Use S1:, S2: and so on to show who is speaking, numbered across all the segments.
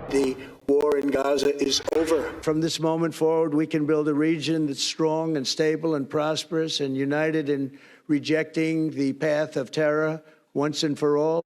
S1: The war in Gaza is over. From this moment forward, we can build a region that's strong and stable and prosperous and united in rejecting the path of terror once and for all.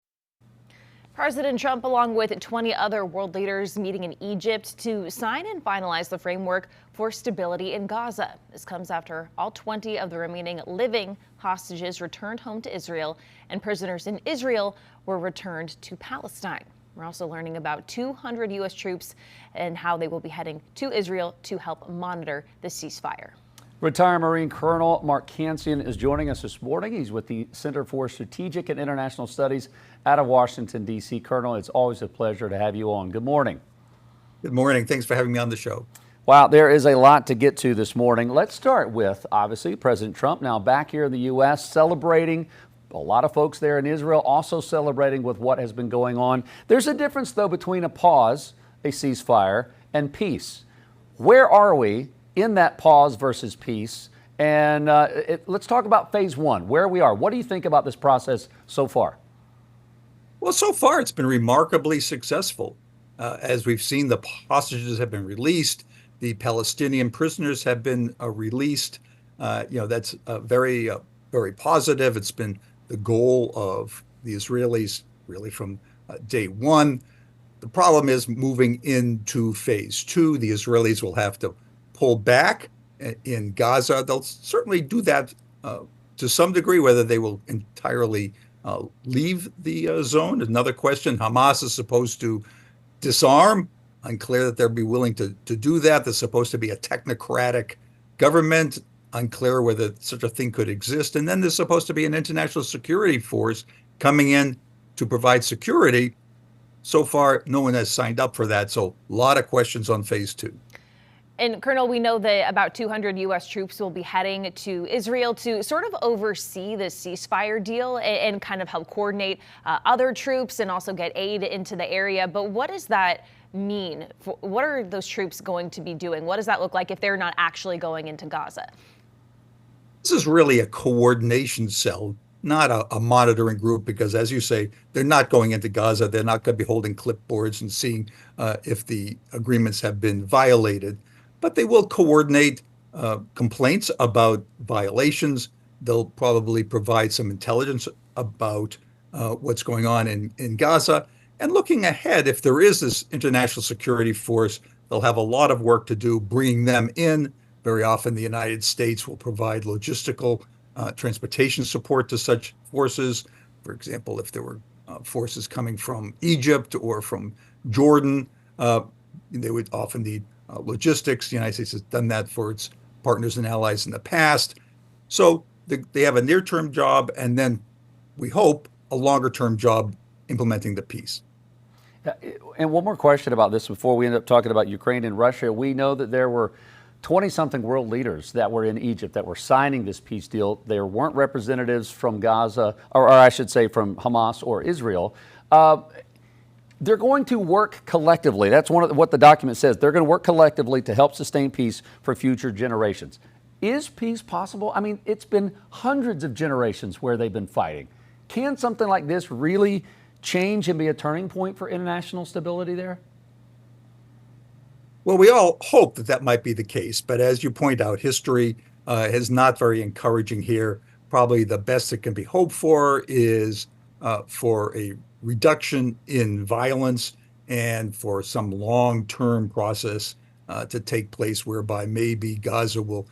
S2: President Trump, along with 20 other world leaders, meeting in Egypt to sign and finalize the framework for stability in Gaza. This comes after all 20 of the remaining living hostages returned home to Israel, and prisoners in Israel were returned to Palestine. We're also learning about 200 U.S. troops and how they will be heading to Israel to help monitor the ceasefire.
S3: Retired Marine Colonel Mark Kansian is joining us this morning. He's with the Center for Strategic and International Studies out of Washington, D.C. Colonel, it's always a pleasure to have you on. Good morning.
S4: Good morning. Thanks for having me on the show.
S3: Wow, there is a lot to get to this morning. Let's start with, obviously, President Trump now back here in the U.S. celebrating. A lot of folks there in Israel also celebrating with what has been going on. There's a difference, though, between a pause, a ceasefire, and peace. Where are we in that pause versus peace? And let's talk about phase one, where we are. What do you think about this process so far?
S4: Well, so far it's been remarkably successful. As we've seen, the hostages have been released. The Palestinian prisoners have been released. That's very positive. It's been the goal of the Israelis really from day one. The problem is moving into phase two. The Israelis will have to pull back in Gaza. They'll certainly do that to some degree. Whether they will entirely leave the zone, another question. Hamas is supposed to disarm. Unclear that they'll be willing to do that. There's supposed to be a technocratic government. Unclear whether such a thing could exist. And then there's supposed to be an international security force coming in to provide security. So far, no one has signed up for that. So a lot of questions on phase two.
S2: And Colonel, we know that about 200 U.S. troops will be heading to Israel to sort of oversee the ceasefire deal and kind of help coordinate other troops and also get aid into the area. But what does that mean? What are those troops going to be doing? What does that look like if they're not actually going into Gaza?
S4: This is really a coordination cell, not a monitoring group, because as you say, they're not going into Gaza. They're not going to be holding clipboards and seeing if the agreements have been violated. But they will coordinate complaints about violations. They'll probably provide some intelligence about what's going on in Gaza. And looking ahead, if there is this international security force, they'll have a lot of work to do bringing them in. Very often the United States will provide logistical transportation support to such forces. For example, if there were forces coming from Egypt or from Jordan, they would often need logistics. The United States has done that for its partners and allies in the past. So they have a near-term job, and then we hope a longer-term job implementing the peace.
S3: And one more question about this before we end up talking about Ukraine and Russia. We know that there were 20-something world leaders that were in Egypt that were signing this peace deal. There weren't representatives from Gaza, or I should say from Hamas or Israel. They're going to work collectively. That's what the document says. They're going to work collectively to help sustain peace for future generations. Is peace possible? I mean, it's been hundreds of generations where they've been fighting. Can something like this really change and be a turning point for international stability there?
S4: Well, we all hope that that might be the case. But as you point out, history is not very encouraging here. Probably the best that can be hoped for is for a reduction in violence and for some long-term process to take place whereby maybe Gaza will,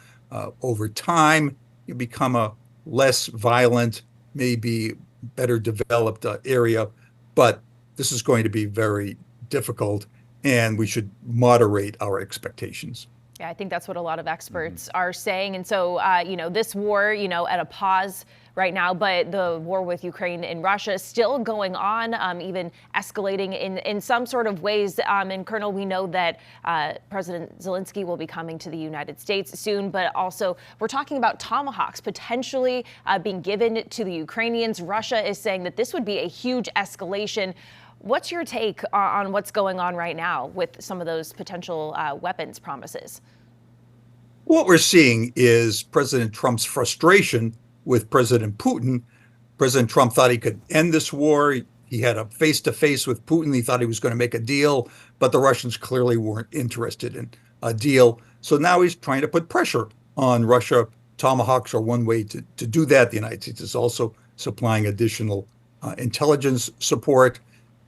S4: over time, become a less violent, maybe better developed area. But this is going to be very difficult, and we should moderate our expectations.
S2: Yeah, I think that's what a lot of experts are saying. And so, this war, at a pause right now, but the war with Ukraine and Russia is still going on, even escalating in some sort of ways. And Colonel, we know that President Zelensky will be coming to the United States soon, but also we're talking about Tomahawks potentially being given to the Ukrainians. Russia is saying that this would be a huge escalation. What's your take on what's going on right now with some of those potential weapons promises?
S4: What we're seeing is President Trump's frustration with President Putin. President Trump thought he could end this war. He had a face-to-face with Putin. He thought he was going to make a deal, but the Russians clearly weren't interested in a deal. So now he's trying to put pressure on Russia. Tomahawks are one way to do that. The United States is also supplying additional intelligence support.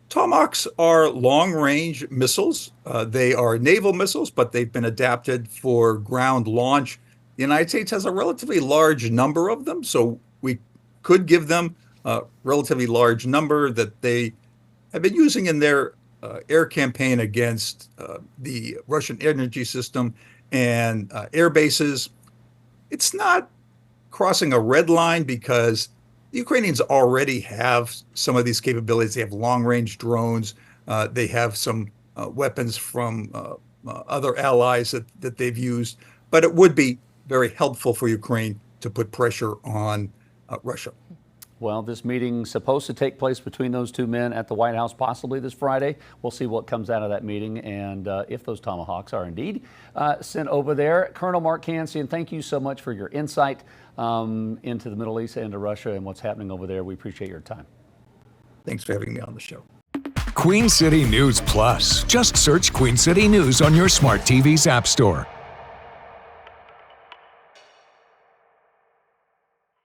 S4: Tomahawks are long-range missiles. They are naval missiles, but they've been adapted for ground launch. The United States has a relatively large number of them, so we could give them a relatively large number that they have been using in their air campaign against the Russian energy system and air bases. It's not crossing a red line because the Ukrainians already have some of these capabilities. They have long-range drones. They have some weapons from other allies that they've used. But it would be very helpful for Ukraine to put pressure on Russia.
S3: Well, this meeting's supposed to take place between those two men at the White House possibly this Friday. We'll see what comes out of that meeting and if those Tomahawks are indeed sent over there. Colonel Mark Kansian, thank you so much for your insight into the Middle East and to Russia and what's happening over there. We appreciate your time.
S4: Thanks for having me on the show.
S5: Queen City News Plus. Just search Queen City News on your smart TV's app store.